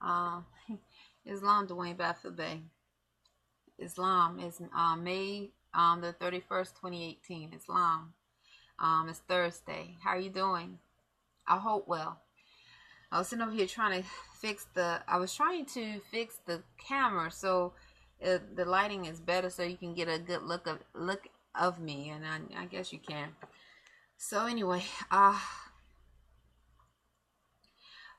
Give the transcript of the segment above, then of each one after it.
Uh, Islam, Dwayne Bey. Islam is May the 31st, 2018. Islam. It's Thursday. How are you doing? I hope well. I was sitting over here trying to I was trying to fix the camera so the lighting is better so you can get a good look of me, and I guess you can. So anyway, I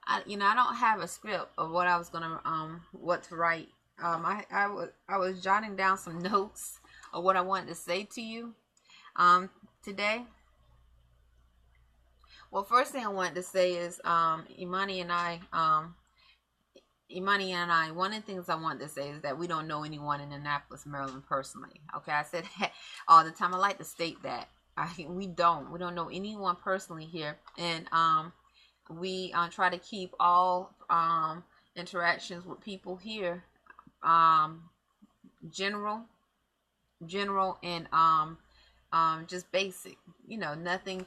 don't have a script of what I was gonna what to write. I was jotting down some notes of what I wanted to say to you today. Well, first thing I wanted to say is Imani and I, one of the things I wanted to say is that we don't know anyone in Annapolis, Maryland personally. Okay, I said that all the time. I like to state that. We don't know anyone personally here, and we try to keep all interactions with people here general, and just basic. Nothing.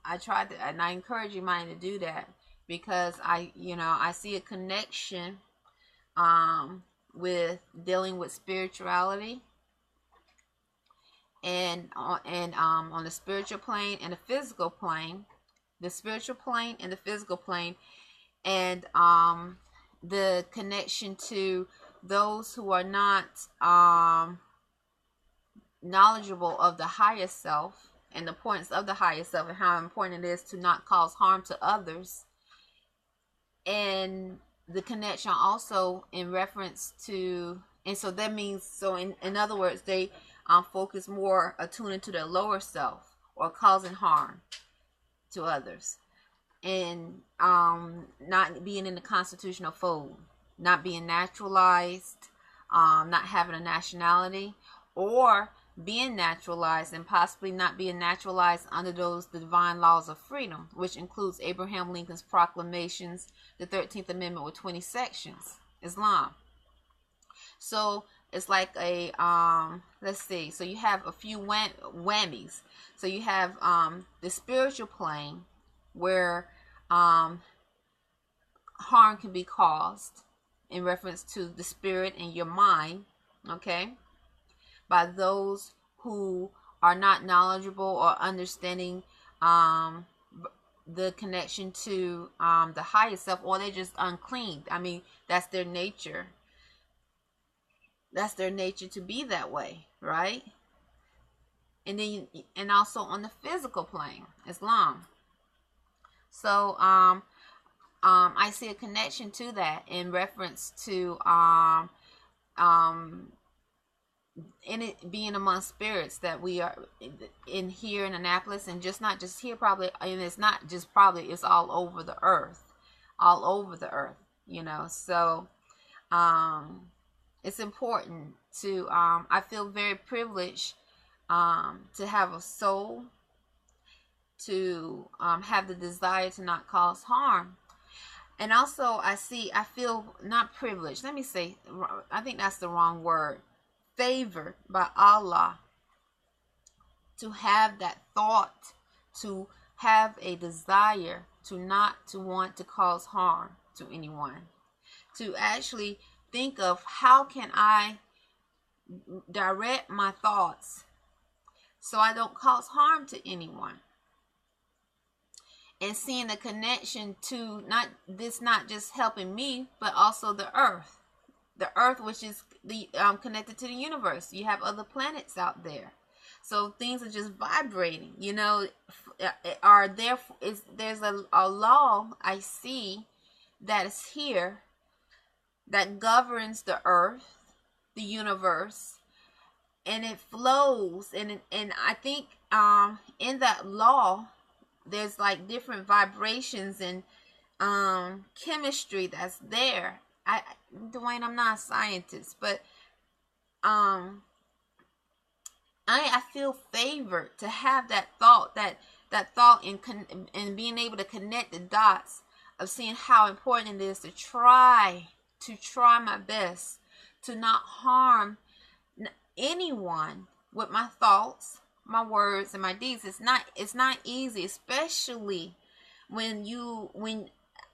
I tried to, and I encourage you, mine, to do that because I see a connection with dealing with spirituality and on the spiritual plane and the physical plane, and the physical plane, and the connection to those who are not knowledgeable of the highest self and the importance of the highest self and how important it is to not cause harm to others, and the connection also in reference to, and so that means, so in other words, they focus more attuning to their lower self or causing harm to others, and not being in the constitutional fold, not being naturalized, not having a nationality, or being naturalized and possibly not being naturalized under the divine laws of freedom, which includes Abraham Lincoln's proclamations, the 13th Amendment with 20 sections, Islam. So it's like a let's see. So you have a few whammies. So you have the spiritual plane where harm can be caused in reference to the spirit and your mind, okay, by those who are not knowledgeable or understanding the connection to the highest self, or they're just unclean. I mean, that's their nature. That's their nature to be that way, right? And then, and also on the physical plane, Islam. So, I see a connection to that in reference to in it being among spirits that we are in here in Annapolis, and just not just here, probably, and it's not just probably, it's all over the earth, So it's important to I feel very privileged to have a soul, to have the desire to not cause harm. And also I feel not privileged, let me say, I think that's the wrong word, favored by Allah to have that thought, to have a desire to not to want to cause harm to anyone, to actually think of how can I direct my thoughts so I don't cause harm to anyone, and seeing the connection to not just helping me, but also the earth, which is the connected to the universe. You have other planets out there, so things are just vibrating. Are there? There's a law I see that is here that governs the earth, the universe, and it flows. And I think in that law, there's like different vibrations and chemistry that's there. Dwayne, I'm not a scientist, but I feel favored to have that thought, and being able to connect the dots of seeing how important it is to try my best to not harm anyone with my thoughts, my words, and my deeds. It's not easy, especially when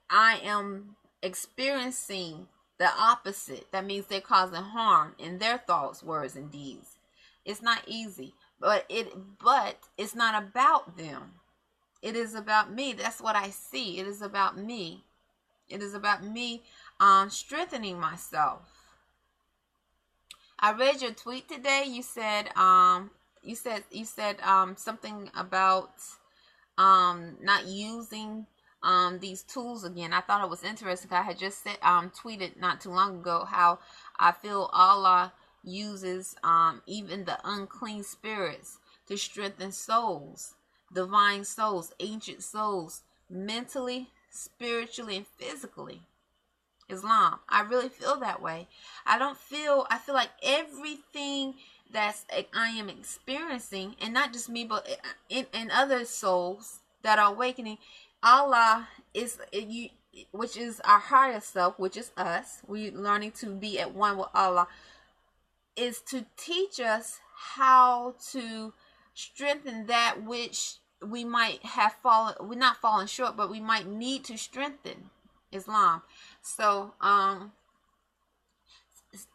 I am experiencing the opposite. That means they're causing harm in their thoughts, words, and deeds. It's not easy, but it's not about them. It is about me. That's what I see. It is about me. It is about me strengthening myself. I read your tweet today. You said something about not using these tools again. I thought it was interesting. I had just said tweeted not too long ago how I feel Allah uses even the unclean spirits to strengthen souls, divine souls, ancient souls, mentally, spiritually, and physically. Islam. I really feel that way. I feel like everything that I am experiencing, and not just me, but in other souls that are awakening, Allah is you, which is our higher self, which is us. We learning to be at one with Allah, is to teach us how to strengthen that which we might have fallen. We're not falling short, but we might need to strengthen. Islam. So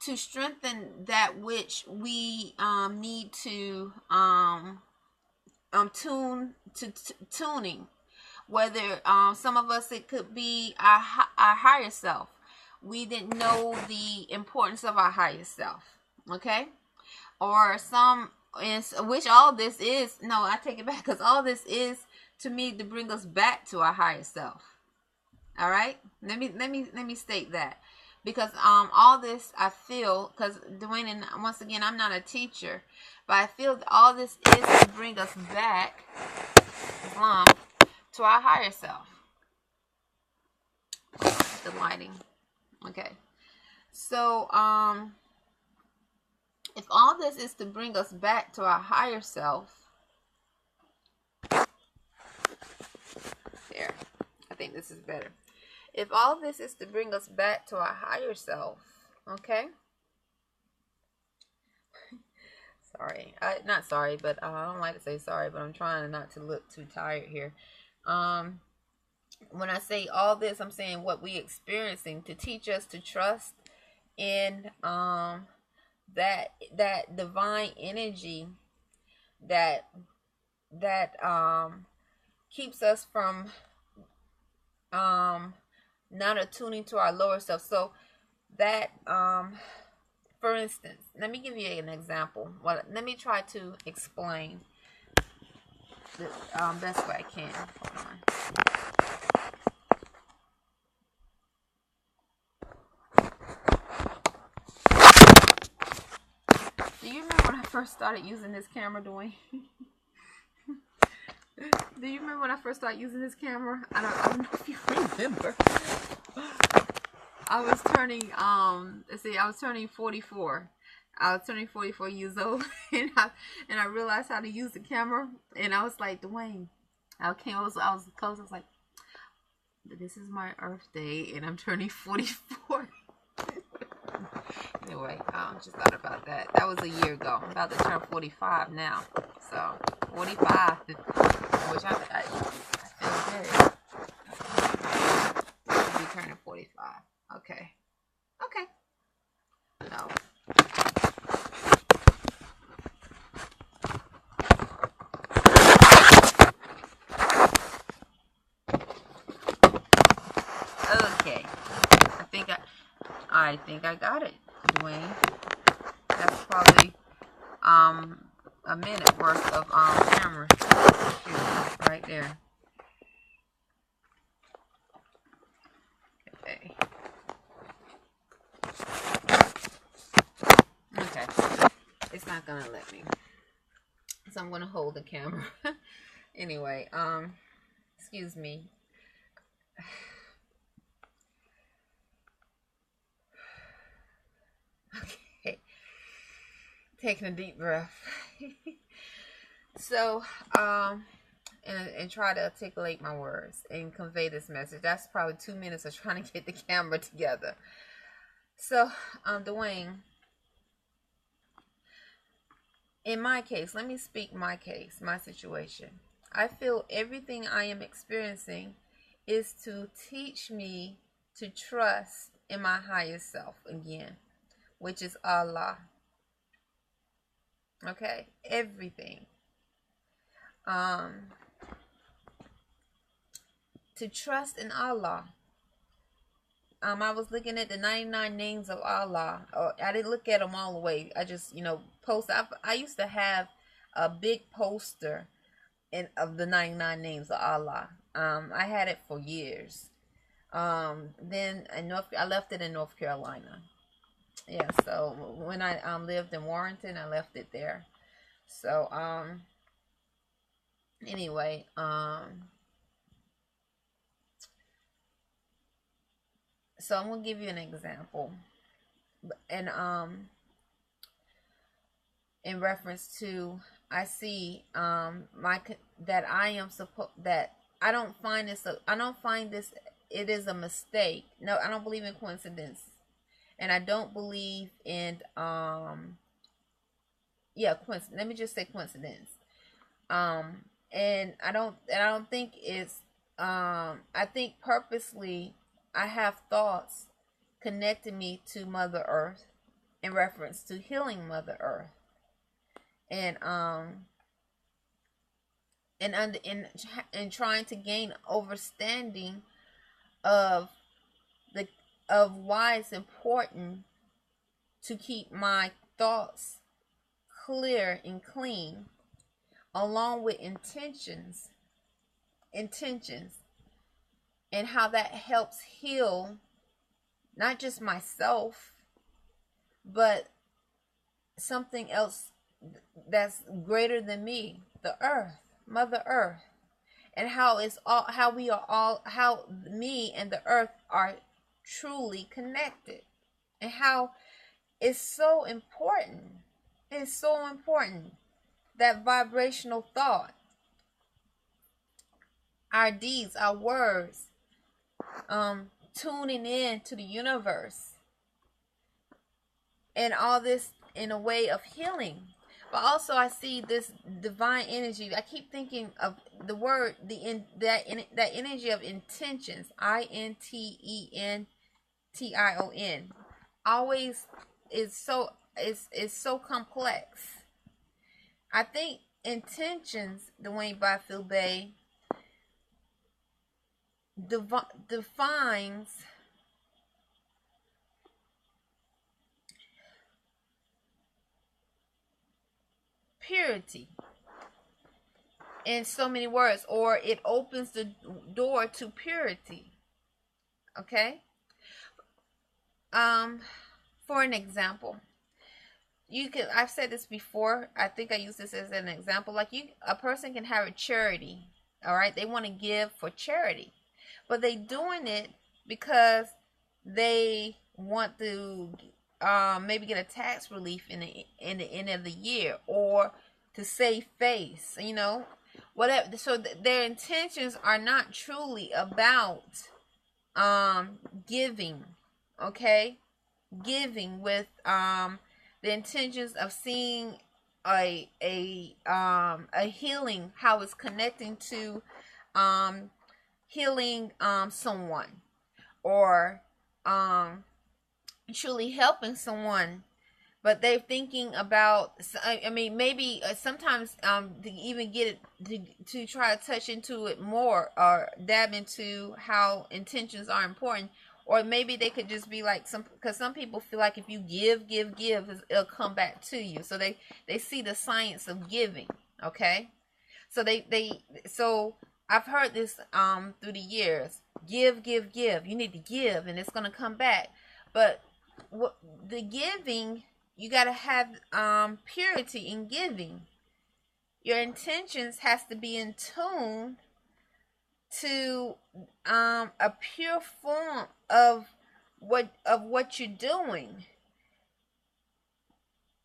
to strengthen that which we need to tuning, whether some of us, it could be our higher self. We didn't know the importance of our higher self, okay? Or some, which all this is, no, I take it back, because all this is to me to bring us back to our higher self. All right, let me state that, because all this I feel, because Dwayne, and once again, I'm not a teacher, but I feel that all this is to bring us back, Islam, to our higher self. The lighting, okay. So if all this is to bring us back to our higher self, there, I think this is better. If all this is to bring us back to our higher self, okay? Not sorry, but I don't like to say sorry, but I'm trying not to look too tired here. When I say all this, I'm saying what we experiencing to teach us to trust in that divine energy that keeps us from not attuning to our lower self. So that for instance, let me give you an example. Well, let me try to explain the best way I can. Hold on. Do you remember when I first started using this camera, Dwayne? Do you remember when I first started using this camera? I don't know if you remember. I was turning I was turning 44. I was turning 44 years old, and I realized how to use the camera, and I was like, Dwayne, I was close. I was like, this is my Earth Day, and I'm turning 44. Anyway, just thought about that. That was a year ago. I'm about to turn 45 now. So 45, which I feel good. I'll be turning 45. Okay. No. Okay. I think I got it, Dwayne. That's probably a minute worth of camera shooting right there. Okay. It's not gonna let me, so I'm gonna hold the camera. Anyway, excuse me. Okay, taking a deep breath. So and try to articulate my words and convey this message. That's probably 2 minutes of trying to get the camera together. So Dwayne, in my case, let me speak my case, my situation. I feel everything I am experiencing is to teach me to trust in my higher self again, which is Allah. Okay, everything. To trust in Allah. I was looking at the 99 names of Allah. I didn't look at them all the way. I just, post. I used to have a big poster of the 99 names of Allah. I had it for years. Then I left it in North Carolina. Yeah, so when I lived in Warrenton, I left it there. So anyway, so I'm gonna give you an example, and in reference to, I see that I am that I don't find this it is a mistake. No, I don't believe in coincidence, and I don't believe in let me just say coincidence. And I don't think it's I think purposely I have thoughts connecting me to Mother Earth in reference to healing Mother Earth, and trying to gain understanding of why it's important to keep my thoughts clear and clean, along with intentions, and how that helps heal not just myself, but something else that's greater than me, the earth, Mother Earth, and how me and the earth are truly connected, and how it's so important. It's so important, that vibrational thought, our deeds, our words, tuning in to the universe, and all this in a way of healing. But also I see this divine energy. I keep thinking of the word, that energy of intentions, intention, always is so complex. I think intentions, Dwayne Byfield Bey, defines purity in so many words, or it opens the door to purity. Okay? For an example, I've said this before, I think I use this as an example, like a person can have a charity, all right? They want to give for charity, but they doing it because they want to maybe get a tax relief in the end of the year, or to save face, whatever. So their intentions are not truly about giving, okay? Giving with the intentions of seeing a healing, how it's connecting to healing someone, or truly helping someone. But they're thinking about, maybe sometimes to even get it to try to touch into it more, or dab into how intentions are important. Or maybe they could just be like, because some people feel like if you give, it'll come back to you. So they see the science of giving, okay? So so I've heard this through the years. Give. You need to give, and it's going to come back. But the giving, you got to have purity in giving. Your intentions has to be in tune to a pure form of what you're doing,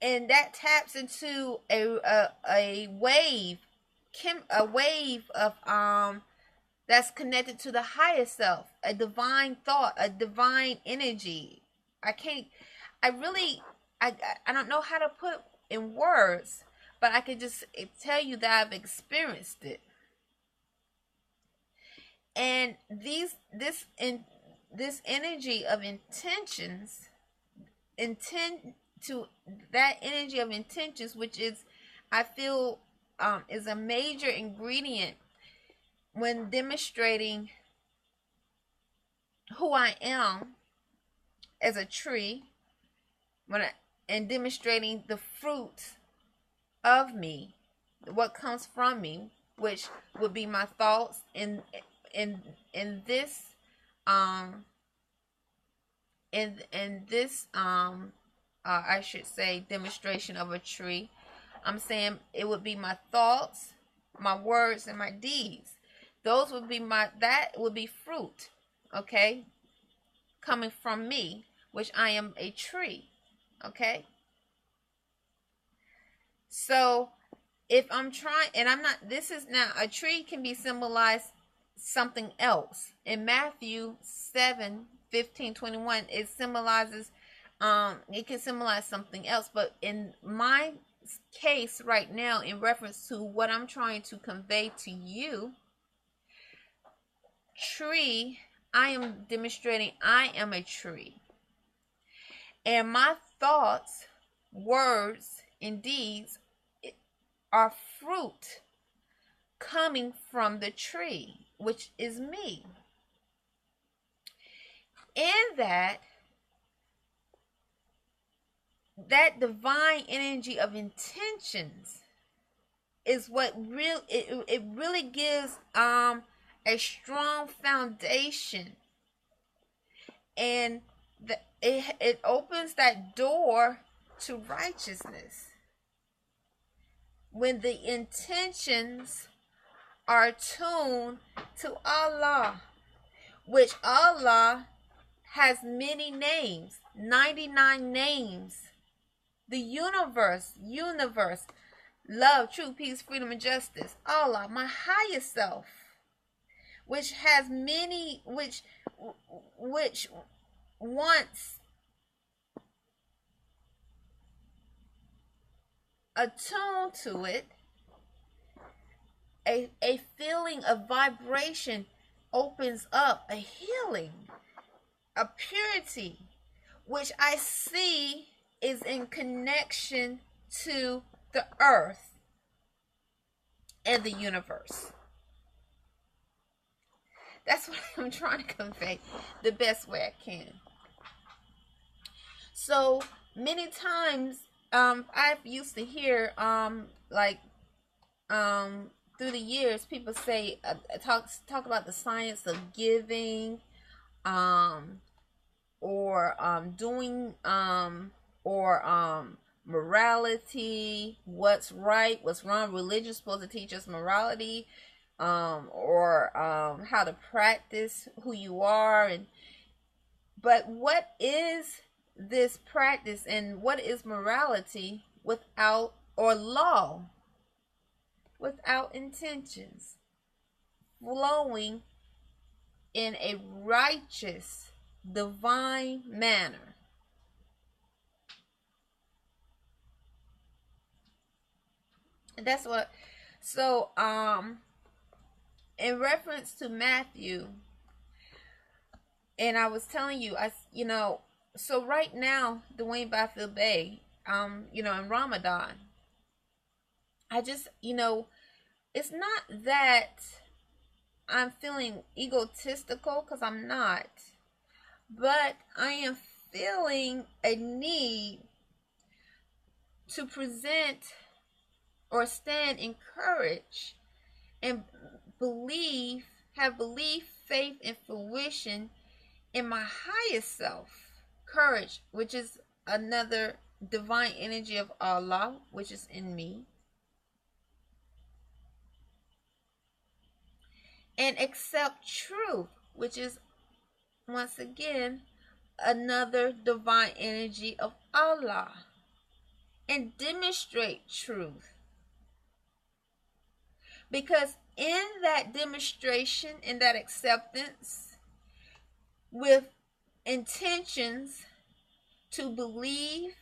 and that taps into a wave of that's connected to the higher self, a divine thought, a divine energy. I don't know how to put in words, but I can just tell you that I've experienced it. And this energy of intentions, intend to that energy of intentions, which is, I feel, is a major ingredient when demonstrating who I am as a tree, and demonstrating the fruit of me, what comes from me, which would be my thoughts in this I should say, demonstration of a tree. I'm saying it would be my thoughts, my words, and my deeds. Those would be that would be fruit, okay, coming from me, which I am a tree, okay. So if I'm trying, and I'm not, this is now, a tree can be symbolized something else. In Matthew 7:15-21, it symbolizes, it can symbolize something else. But in my case right now, in reference to what I'm trying to convey to you, tree, I am demonstrating I am a tree. And my thoughts, words, and deeds are fruit coming from the tree, which is me. In that divine energy of intentions is what it really gives a strong foundation, and it opens that door to righteousness when the intentions are tuned to Allah, which Allah has many names, 99 names. The universe, love, truth, peace, freedom, and justice. Allah, my highest self, which has many, which wants attuned to it, a feeling of vibration opens up, a healing, a purity, which I see is in connection to the earth and the universe. That's what I'm trying to convey the best way I can. So many times I've used to hear through the years, people say talk about the science of giving, or doing, or morality, what's right, what's wrong. Religion is supposed to teach us morality, or how to practice who you are, but what is this practice, and what is morality without, or law, without intentions flowing in a righteous, divine manner? And that's what, so in reference to Matthew, and I was telling you, so right now, Arrington-Bey, in Ramadan, I just, it's not that I'm feeling egotistical, because I'm not, but I am feeling a need to present or stand in courage and have belief, faith, and fruition in my highest self. Courage, which is another divine energy of Allah, which is in me. And accept truth, which is, once again, another divine energy of Allah. And demonstrate truth. Because in that demonstration, in that acceptance, with intentions to believe,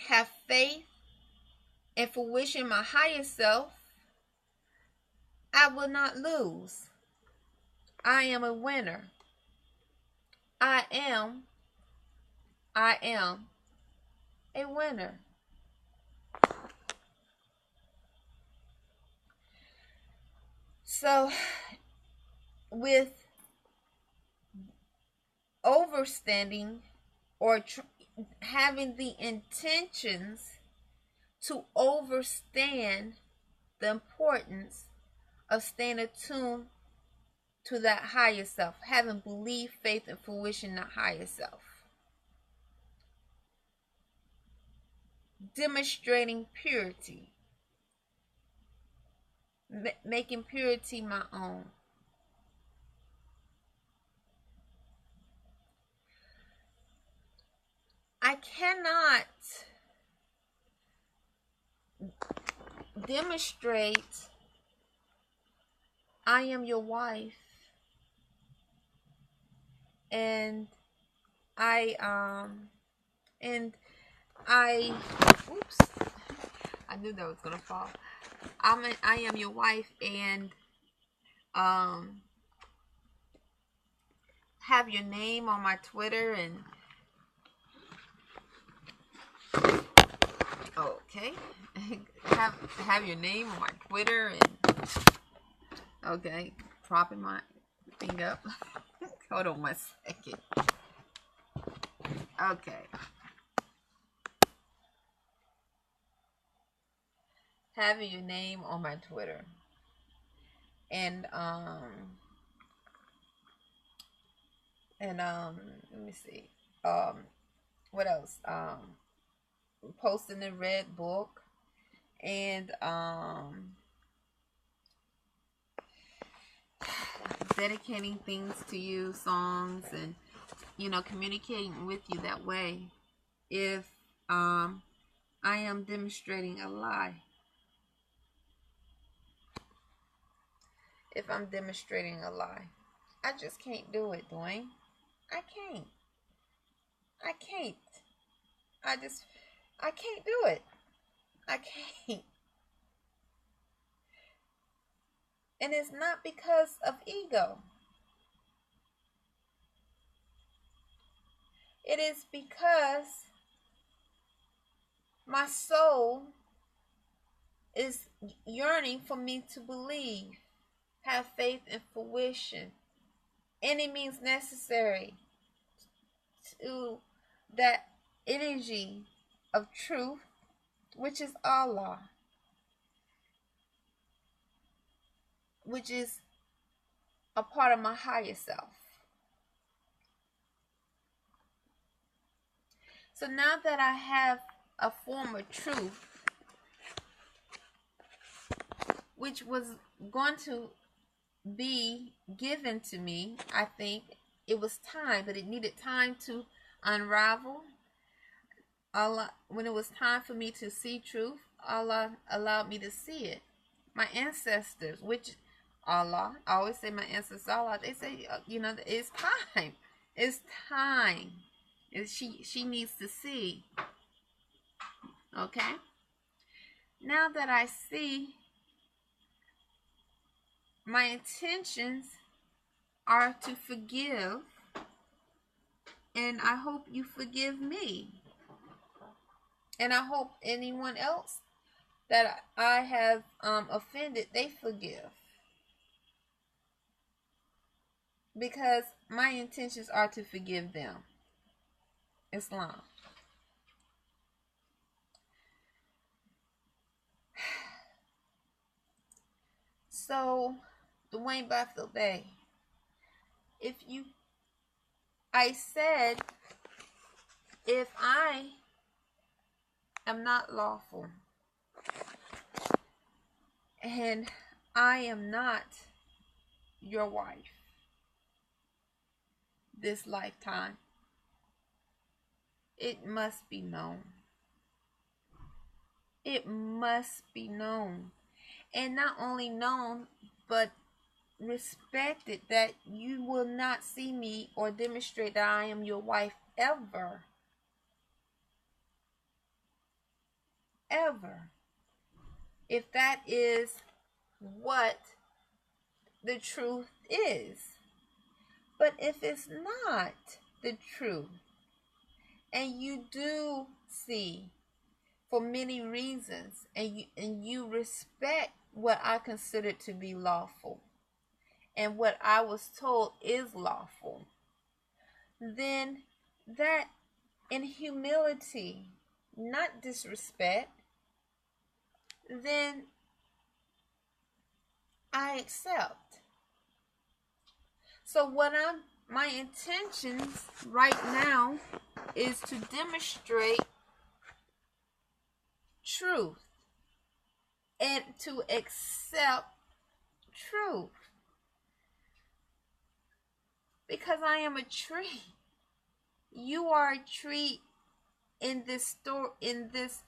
have faith, and fruition my highest self, I will not lose. I am a winner. I am a winner. So, with overstanding or having the intentions to overstand the importance of staying attuned to that higher self, having belief, faith, and fruition in that higher self, demonstrating purity, making purity my own. I cannot demonstrate I am your wife and I oops, I knew that was gonna fall. I am your wife and have your name on my Twitter and okay. have your name on my Twitter and okay, propping my thing up. Hold on 1 second. Okay. Having your name on my Twitter. And let me see. What else? Posting the red book and dedicating things to you, songs, and communicating with you that way. If I am demonstrating a lie, if I'm demonstrating a lie, I just can't do it, Dwayne. I can't. I can't do it. I can't. And it's not because of ego. It is because my soul is yearning for me to believe, have faith and fruition, any means necessary to that energy of truth, which is Allah, which is a part of my higher self. So now that I have a form of truth, which was going to be given to me, I think it was time, but it needed time to unravel. Allah, when it was time for me to see truth, Allah allowed me to see it. My ancestors, which Allah, I always say my ancestors, Allah, they say, it's time. It's time. She needs to see. Okay? Now that I see, my intentions are to forgive, and I hope you forgive me. And I hope anyone else that I have offended, they forgive. Because my intentions are to forgive them. Islam. So, Dwayne Arrington-Bey, I said, if I am not lawful and I am not your wife this lifetime, it must be known. It must be known. And not only known, but respected, that you will not see me or demonstrate that I am your wife ever. Ever. If that is what the truth is. But if it's not, the truth. And you do see for many reasons, and you respect what I consider to be lawful and what I was told is lawful, then that in humility, not disrespect, then I accept. So my intentions right now is to demonstrate truth and to accept truth, because I am a tree. You are a tree in this store, in this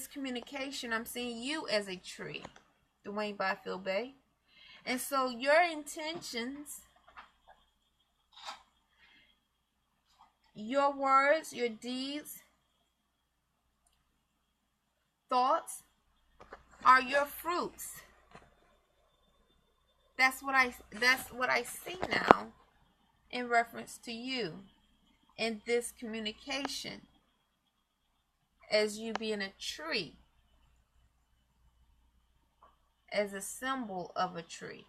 communication. I'm seeing you as a tree, Dwayne Byfield Bey. And so your intentions, your words, your deeds, thoughts are your fruits. That's what I see now in reference to you in this communication, as you being a tree, as a symbol of a tree.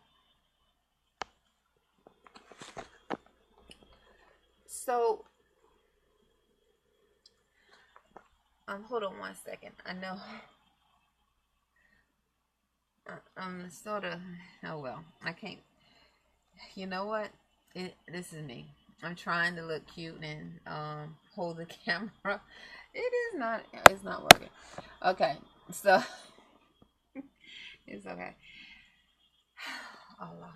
So hold on one second. I know I'm sort of, oh well, I can't, you know what, this is me. I'm trying to look cute and hold the camera. It's not working. Okay, so it's okay. Allah.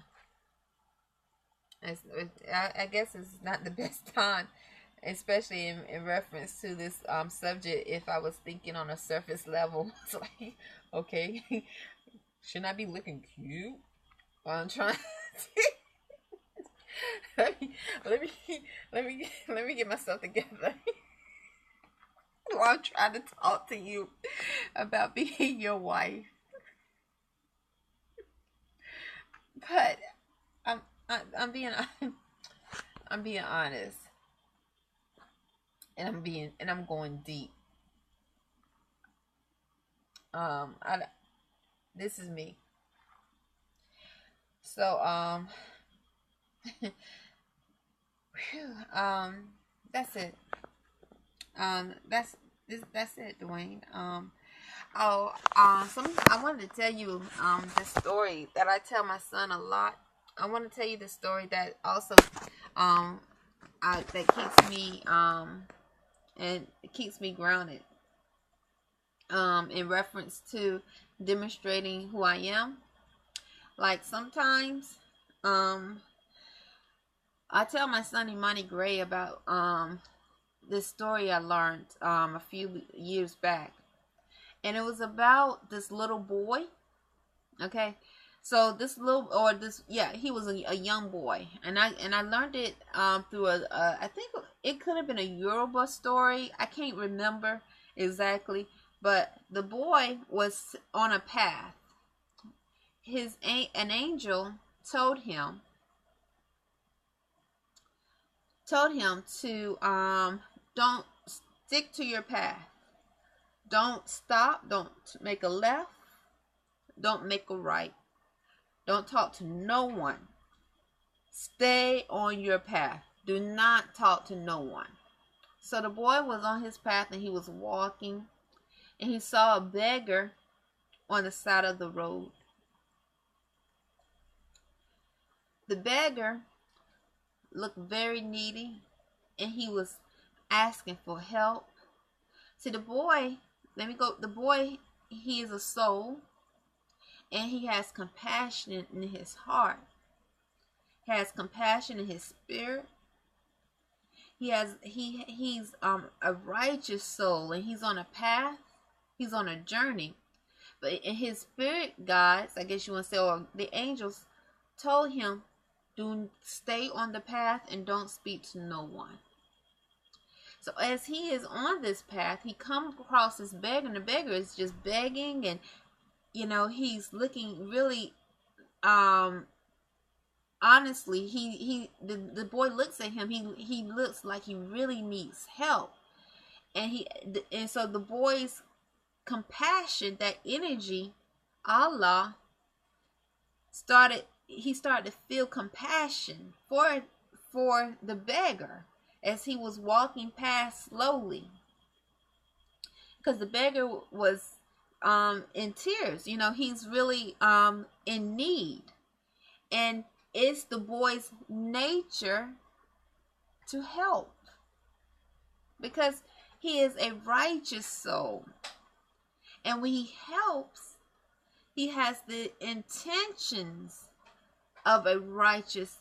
I guess it's not the best time, especially in reference to this subject. If I was thinking on a surface level, it's like, okay, shouldn't I be looking cute while I'm trying let me get myself together while I'm trying to talk to you about being your wife. But I'm being honest, and I'm going deep. This is me. So that's it. That's it, Dwayne. I wanted to tell you the story that I tell my son a lot. I want to tell you the story that also that keeps me and it keeps me grounded in reference to demonstrating who I am. Like sometimes I tell my son Imani Gray about this story I learned a few years back, and it was about this little boy. Okay, so he was a young boy, and I learned it through I think it could have been a Yoruba story. I can't remember exactly, but the boy was on a path. An angel told him to don't stick to your path. Don't stop. Don't make a left. Don't make a right. Don't talk to no one. Stay on your path. Do not talk to no one. So the boy was on his path and he was walking, and he saw a beggar on the side of the road. The beggar looked very needy, and he was asking for help. See, the boy, he is a soul, and he has compassion in his heart. He has compassion in his spirit. He's a righteous soul, and he's on a path. He's on a journey. But in his spirit guides, I guess you want to say, or the angels told him, do stay on the path and don't speak to no one. So as he is on this path, he comes across this beggar, and the beggar is just begging, and he's looking really honestly, the boy looks at him. He looks like he really needs help, and so the boy's compassion, that energy, Allah started. He started to feel compassion for the beggar as he was walking past slowly, because the beggar was in tears. You know, he's really in need, and it's the boy's nature to help because he is a righteous soul, and when he helps, he has the intentions of a righteous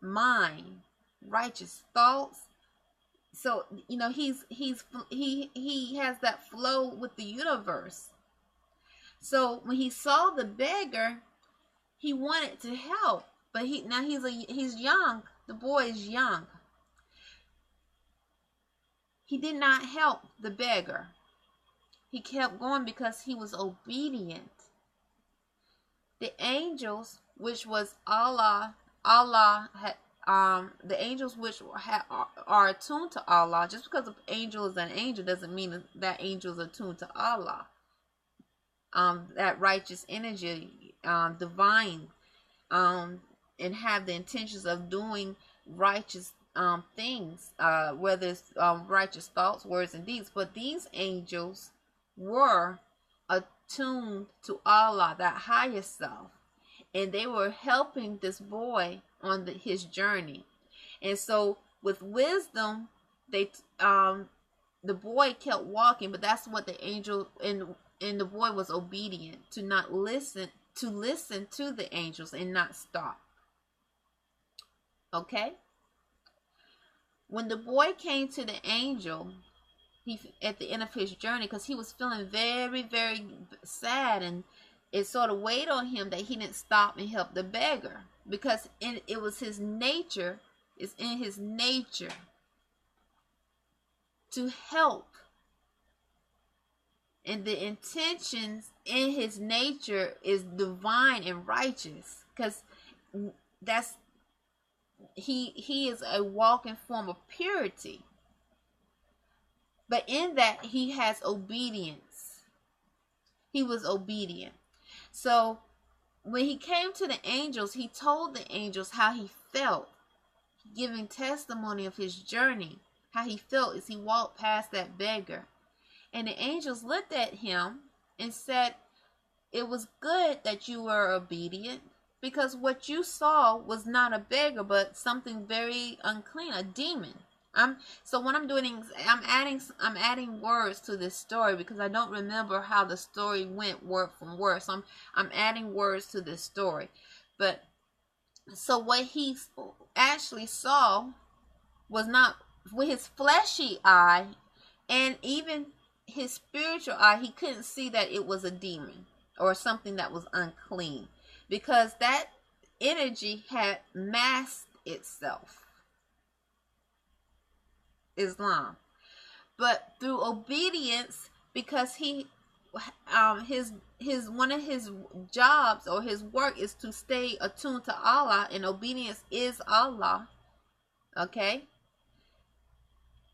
mind, righteous thoughts. So, you know, he has that flow with the universe. So when he saw the beggar, he wanted to help, but he's young. The boy is young. He did not help the beggar. He kept going because he was obedient. The angels, which was Allah had the angels which are attuned to Allah. Just because an angel is an angel doesn't mean that angels are attuned to Allah. That righteous energy, divine, and have the intentions of doing righteous things, whether it's righteous thoughts, words, and deeds. But these angels were attuned to Allah, that higher self, and they were helping this boy on his journey. And so with wisdom, the boy kept walking, but that's what the angel, and the boy was obedient to not listen to the angels and not stop. Okay? When the boy came to the angel, at the end of his journey, because he was feeling very, very sad, and it sort of weighed on him that he didn't stop and help the beggar, because it was his nature, it's in his nature to help, and the intentions in his nature is divine and righteous, because he is a walking form of purity. But in that, he has obedience. He was obedient. So when he came to the angels, he told the angels how he felt, giving testimony of his journey, how he felt as he walked past that beggar. And the angels looked at him and said, it was good that you were obedient, because what you saw was not a beggar, but something very unclean, a demon. So what I'm doing is I'm adding words to this story, because I don't remember how the story went word from word. So I'm adding words to this story. But so what he actually saw was not with his fleshy eye, and even his spiritual eye, he couldn't see that it was a demon or something that was unclean, because that energy had masked itself. Islam. But through obedience, because his one of his jobs or his work is to stay attuned to Allah, and obedience is Allah. Okay,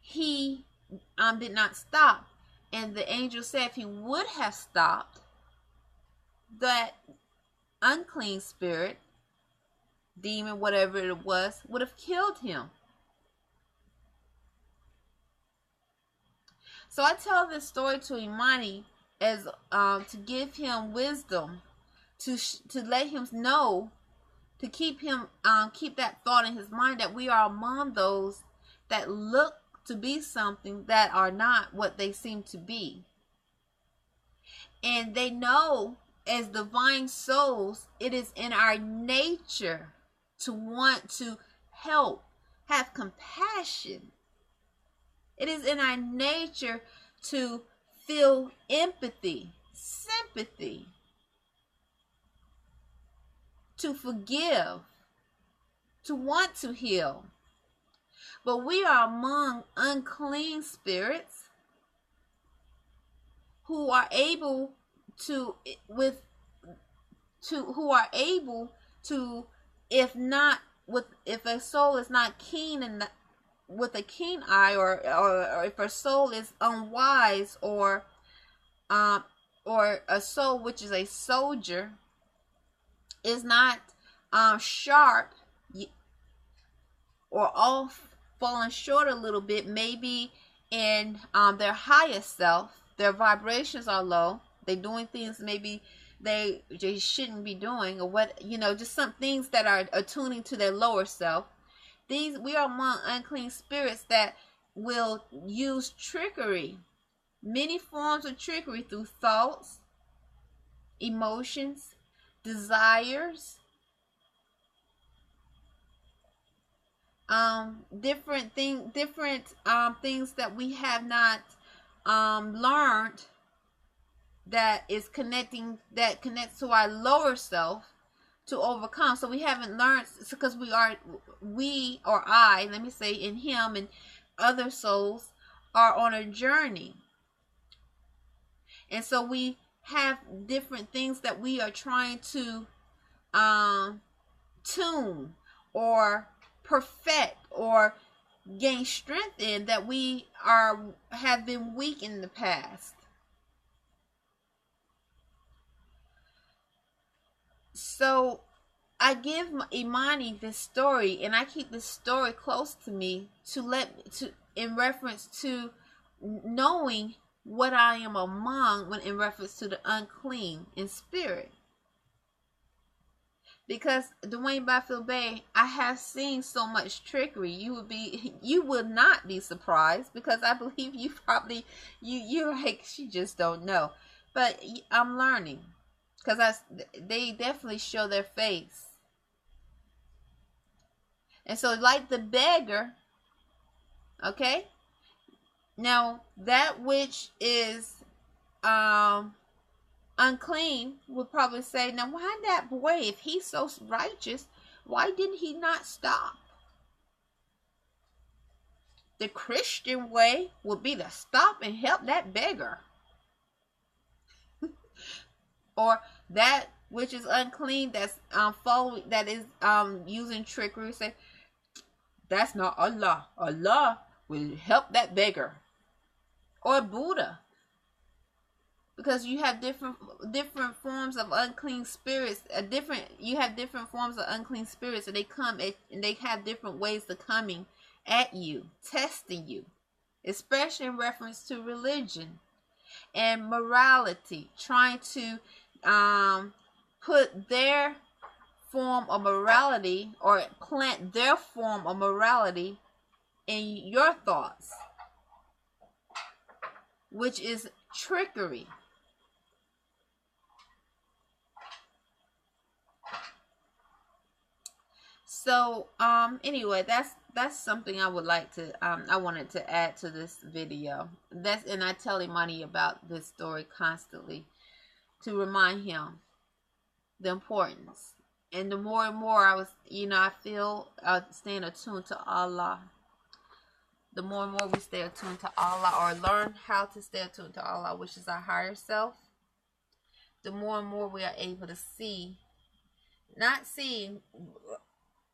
he did not stop, and the angel said if he would have stopped, that unclean spirit, demon, whatever it was, would have killed him. So I tell this story to Imani as to give him wisdom, to let him know, to keep that thought in his mind that we are among those that look to be something that are not what they seem to be. And they know, as divine souls, it is in our nature to want to help, have compassion. It is in our nature to feel empathy, sympathy, to forgive, to want to heal. But we are among unclean spirits who are able to if a soul is not keen and with a keen eye, or if a soul is unwise, or a soul which is a soldier is not sharp, or off, falling short a little bit, maybe in their highest self, their vibrations are low, they're doing things maybe they shouldn't be doing, or what, just some things that are attuning to their lower self. We are among unclean spirits that will use trickery, many forms of trickery, through thoughts, emotions, desires, different things that we have not learned, that connects to our lower self, to overcome. So we haven't learned, because let me say, in him and other souls are on a journey. And so we have different things that we are trying to tune or perfect or gain strength in, that we have been weak in the past. So I give Imani this story, and I keep this story close to me in reference to knowing what I am among, when in reference to the unclean in spirit. Because Dwayne Byfield Bey, I have seen so much trickery. You would not be surprised, because I believe you're like, she just don't know. But I'm learning, because they definitely show their face. And so, like the beggar, okay? Now, that which is unclean would probably say, now why that boy, if he's so righteous, why didn't he not stop? The Christian way would be to stop and help that beggar. Or that which is unclean, that's using trickery, say, that's not Allah. Allah will help that beggar. Or Buddha. Because you have different forms of unclean spirits. You have different forms of unclean spirits, and they come and they have different ways of coming at you, testing you, especially in reference to religion and morality, trying to put their form of morality, or plant their form of morality in your thoughts, which is trickery. So anyway, that's something I would like to I wanted to add to this video. And I tell Imani about this story constantly to remind him the importance. And the more and more I feel staying attuned to Allah. The more and more we stay attuned to Allah, or learn how to stay attuned to Allah, which is our higher self, the more and more we are able to see, not seeing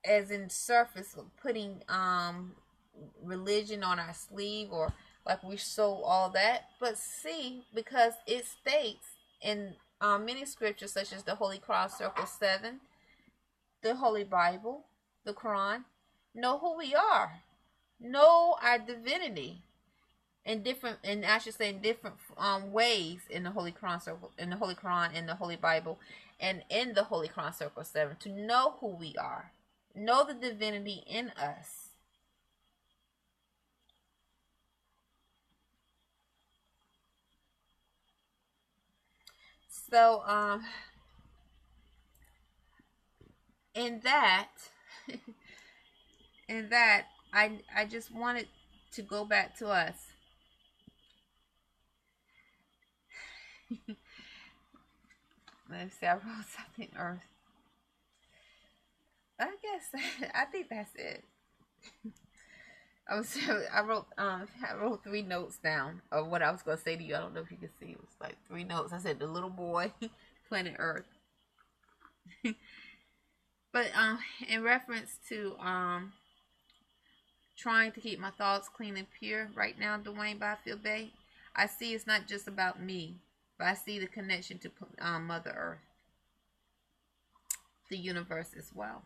as in surface, putting religion on our sleeve, or like we show all that, but see, because it states in many scriptures, such as the Holy Cross Circle 7, the Holy Bible, the Quran, know who we are, know our divinity in different ways in the Holy Quran Circle, in the Holy Quran, in the Holy Bible, and in the Holy Quran Circle 7, to know who we are, know the divinity in us. So in that I just wanted to go back to us. Let me see, I wrote something, Earth. I think that's it. I wrote 3 notes down of what I was going to say to you. I don't know if you can see. It was like 3 notes. I said the little boy, planet Earth. But in reference to trying to keep my thoughts clean and pure right now, Dwayne Byfield Bay, I see it's not just about me, but I see the connection to Mother Earth, the universe as well,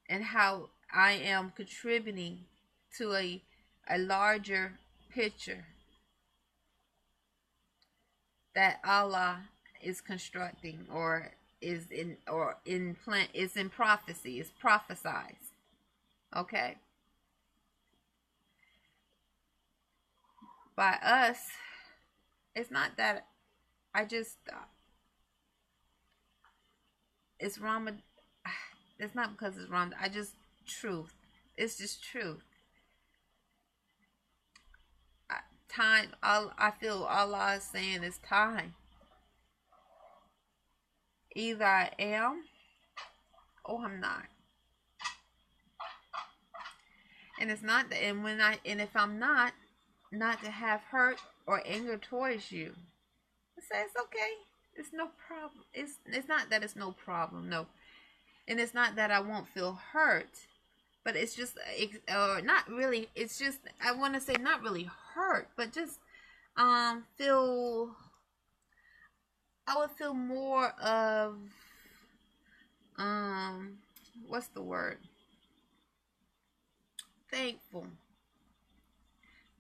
and how I am contributing to a larger picture that Allah is constructing, or is in prophecy, is prophesied. Okay? By us, it's not that I just it's Ramadan. It's not because it's Ramadan. I just truth. It's just truth. Time. I feel Allah is saying it's time. Either I am or I'm not. And it's not that. And if I'm not to have hurt or anger towards you, I say it's okay. It's no problem. It's not that it's no problem. No. And it's not that I won't feel hurt, but it's just not really. It's just, I want to say not really hurt, but just feel. I would feel more of what's the word? Thankful.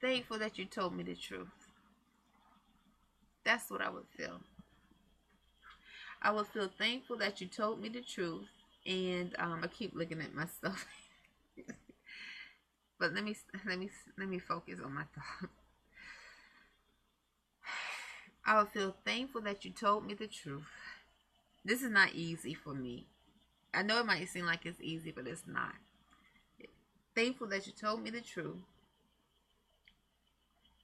Thankful that you told me the truth. That's what I would feel. I would feel thankful that you told me the truth, and I keep looking at myself. But let me focus on my thought. I would feel thankful that you told me the truth. This is not easy for me. I know it might seem like it's easy, but it's not. Thankful that you told me the truth.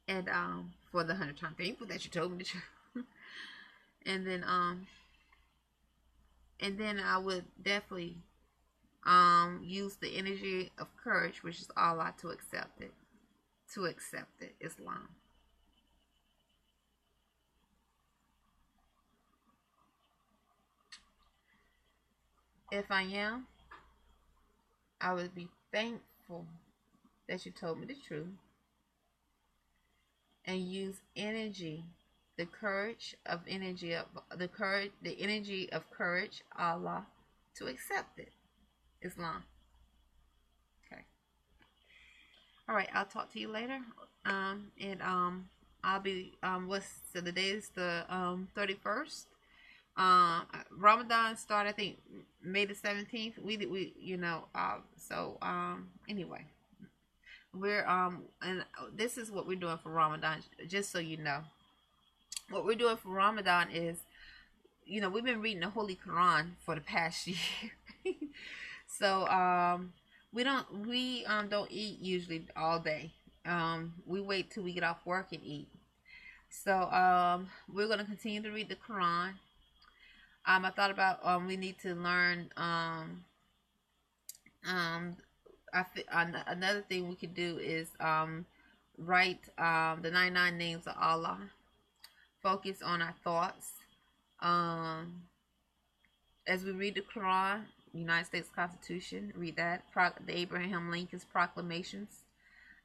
And for the 100th time, thankful that you told me the truth. And then I would definitely use the energy of courage, which is Allah, to accept it. To accept it, Islam. If I am, I would be thankful that you told me the truth, and use energy, the energy of courage, Allah, to accept it, Islam. Okay. All right. I'll talk to you later. I'll be so the day is the 31st. Ramadan started, I think, May the 17th. Anyway, we're and this is what we're doing for Ramadan, just so you know. What we're doing for Ramadan is, we've been reading the Holy Quran for the past year. So we don't eat usually all day. We wait till we get off work and eat. So we're going to continue to read the Quran. I thought about we need to learn another thing we could do is write the 99 names of Allah. Focus on our thoughts. As we read the Quran, United States Constitution, read that. The Abraham Lincoln's proclamations,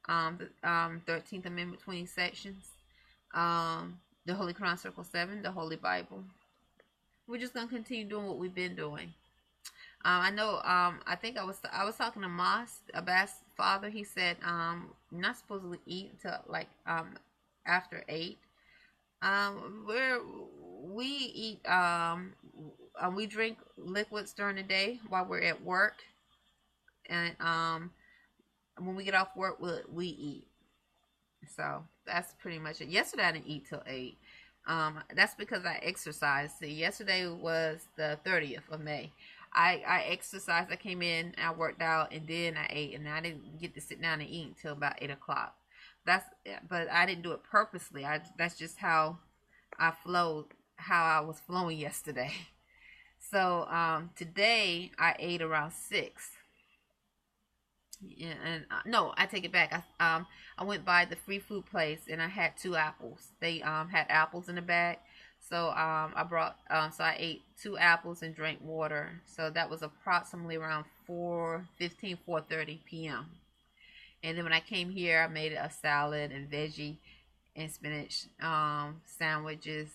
the 13th Amendment, 20 sections, the Holy Quran Circle 7, the Holy Bible. We're just gonna continue doing what we've been doing. I know. I think I was talking to Moss, Abbas' father. He said you're not supposed to eat until like after 8. We eat. We drink liquids during the day while we're at work, and when we get off work, we eat. So that's pretty much it. Yesterday I didn't eat till 8. That's because I exercised. See, yesterday was the 30th of May. I exercised. I came in, I worked out, and then I ate, and I didn't get to sit down and eat until about 8 o'clock. But I didn't do it purposely. That's just how I flowed, how I was flowing yesterday. So today I ate around 6. Yeah, and no, I take it back. I went by the free food place and I had 2 apples. They had apples in the bag, So I brought so I ate 2 apples and drank water. So that was approximately around 4:30 p.m. And then when I came here, I made a salad and veggie and spinach sandwiches.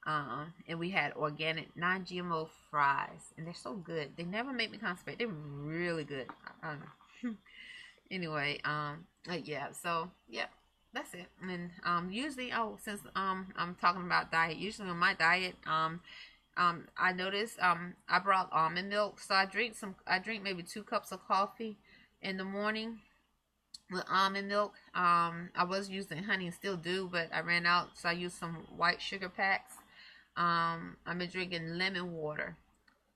And we had organic, non-GMO fries, and they're so good. They never make me constipate. They're really good. I don't know. Anyway, yeah. So yeah, that's it. And usually, since I'm talking about diet, usually on my diet, I noticed I brought almond milk, so I drink maybe 2 cups of coffee in the morning with almond milk. I was using honey and still do, but I ran out, so I used some white sugar packs. I've been drinking lemon water.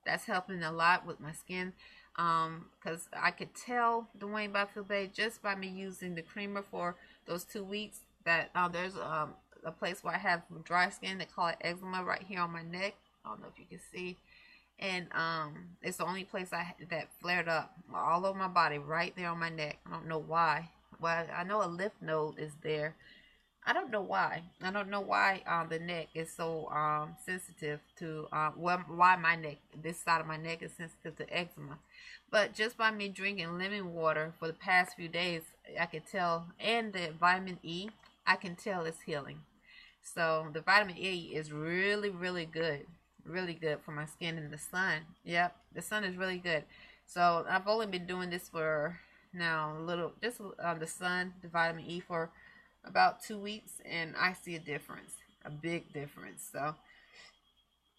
That's helping a lot with my skin. Because I could tell Dwayne Bay just by me using the creamer for those 2 weeks that there's a place where I have dry skin. They call it eczema right here on my neck. I don't know if you can see. And it's the only place that flared up all over my body, right there on my neck. I don't know why. Well, I know a lymph node is there. I don't know why. I don't know why the neck is so sensitive to why my neck, this side of my neck is sensitive to eczema. But just by me drinking lemon water for the past few days, I could tell, and the vitamin E, I can tell it's healing. So the vitamin E is really, really good. Really good for my skin and the sun. Yep, the sun is really good. So I've only been doing this for now the sun, the vitamin E for about 2 weeks, and I see a difference, a big difference. So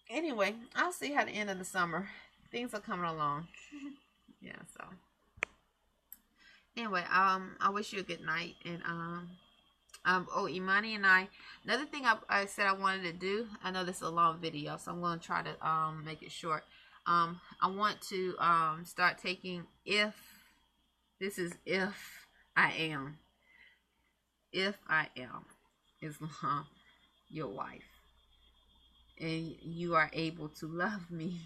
anyway, I'll see how the end of the summer things are coming along. Yeah, so anyway, I wish you a good night. And Imani and I, another thing I said I wanted to do, I know this is a long video, so I'm going to try to make it short. I want to start taking if I am Islam your wife, and you are able to love me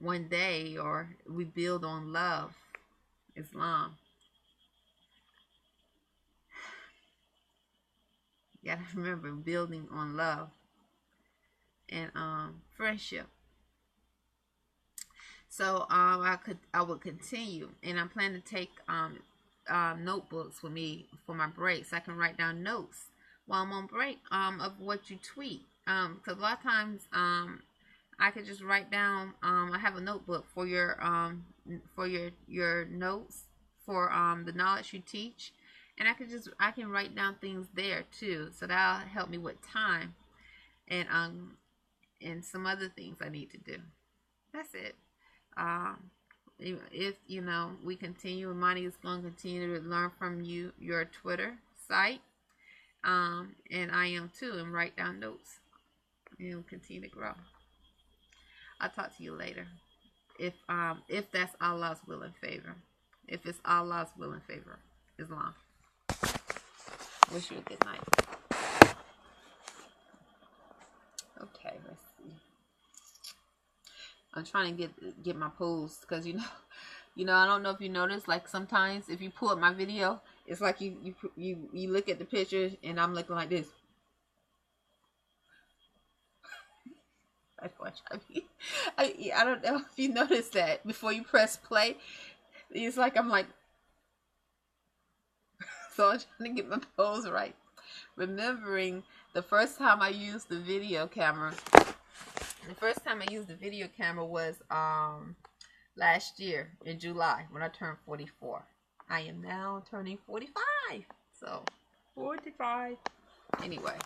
one day, or we build on love, Islam. You gotta remember, building on love and friendship. So I would continue, and I'm planning to take notebooks with me for my breaks. I can write down notes while I'm on break of what you tweet. Because a lot of times I could just write down. I have a notebook for your notes for the knowledge you teach, and I can write down things there too. So that'll help me with time and some other things I need to do. That's it. If we continue, Imani is going to continue to learn from your Twitter site, and I am too, and write down notes and continue to grow. I'll talk to you later, if that's Allah's will and favor. If it's Allah's will and favor, Islam. Wish you a good night. Okay, let's see. I'm trying to get my pose, because I don't know if you notice, like sometimes if you pull up my video, it's like you look at the pictures and I'm looking like this. I don't know if you noticed that before you press play. It's like I'm like, so I'm trying to get my pose right. Remembering the first time I used the video camera. The first time I used the video camera was last year in July when I turned 44. I am now turning 45. So 45. Anyway.